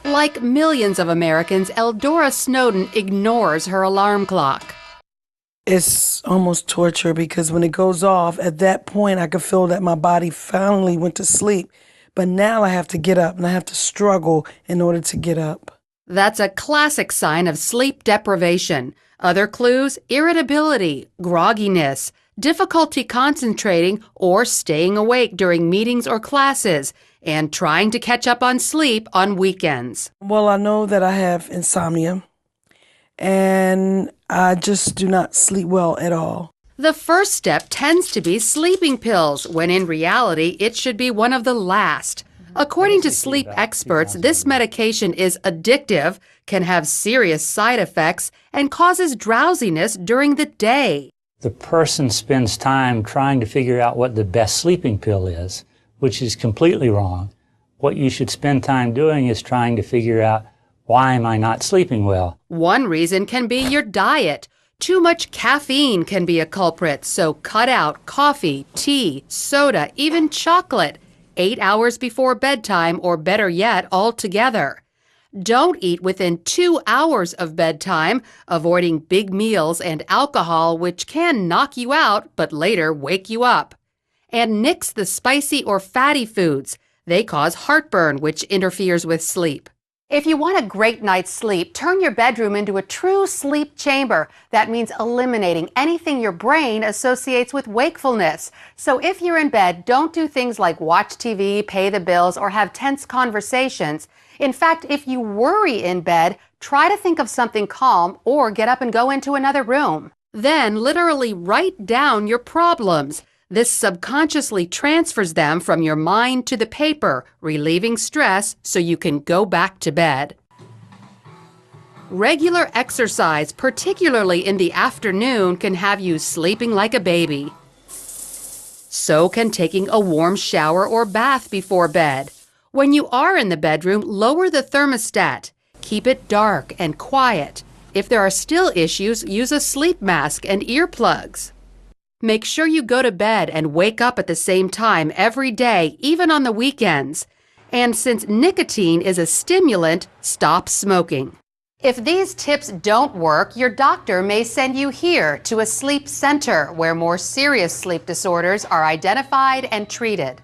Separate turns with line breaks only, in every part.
Like millions of Americans, Eldora Snowden ignores her alarm clock.
It's almost torture because when it goes off, at that point I could feel that my body finally went to sleep. But now I have to get up and I have to struggle in order to get up.
That's a classic sign of sleep deprivation. Other clues: irritability, grogginess, difficulty concentrating or staying awake during meetings or classes, and trying to catch up on sleep on weekends.
Well, I know that I have insomnia, and I just do not sleep well at all.
The first step tends to be sleeping pills, when in reality it should be one of the last. According to sleep experts, this medication is addictive, can have serious side effects, and causes drowsiness during the day.
The person spends time trying to figure out what the best sleeping pill is, which is completely wrong. What you should spend time doing is trying to figure out, why am I not sleeping well?
One reason can be your diet. Too much caffeine can be a culprit, so cut out coffee, tea, soda, even chocolate 8 hours before bedtime, or better yet, altogether. Don't eat within 2 hours of bedtime, avoiding big meals and alcohol, which can knock you out but later wake you up. And nix the spicy or fatty foods. They cause heartburn, which interferes with sleep. If you want a great night's sleep, turn your bedroom into a true sleep chamber. That means eliminating anything your brain associates with wakefulness. So if you're in bed, don't do things like watch TV, pay the bills, or have tense conversations. In fact, if you worry in bed, try to think of something calm or get up and go into another room. Then literally write down your problems. This subconsciously transfers them from your mind to the paper, relieving stress so you can go back to bed. Regular exercise, particularly in the afternoon, can have you sleeping like a baby. So can taking a warm shower or bath before bed. When you are in the bedroom, lower the thermostat. Keep it dark and quiet. If there are still issues, use a sleep mask and earplugs. Make sure you go to bed and wake up at the same time every day, even on the weekends. And since nicotine is a stimulant, stop smoking. If these tips don't work, your doctor may send you here to a sleep center where more serious sleep disorders are identified and treated.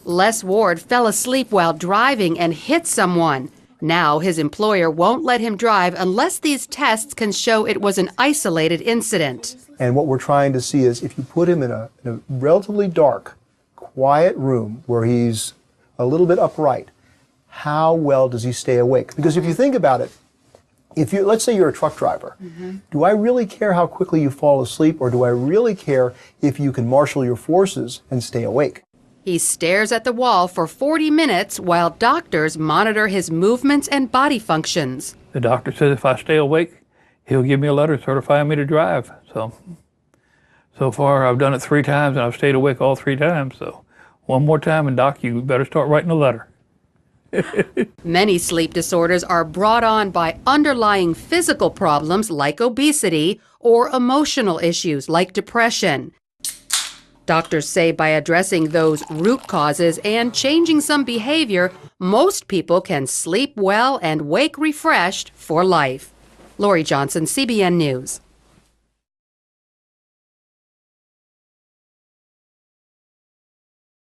Les Ward fell asleep while driving and hit someone. Now his employer won't let him drive unless these tests can show it was an isolated incident.
And what we're trying to see is if you put him in a relatively dark, quiet room where he's a little bit upright, how well does he stay awake? Because if you think about it, let's say you're a truck driver, do I really care how quickly you fall asleep, or do I really care if you can marshal your forces and stay awake?
He stares at the wall for 40 minutes while doctors monitor his movements and body functions.
The doctor says if I stay awake, he'll give me a letter certifying me to drive. So far I've done it 3 times and I've stayed awake all 3 times. So one more time, and doc, you better start writing a letter.
Many sleep disorders are brought on by underlying physical problems like obesity or emotional issues like depression. Doctors say by addressing those root causes and changing some behavior, most people can sleep well and wake refreshed for life. Lori Johnson, CBN News.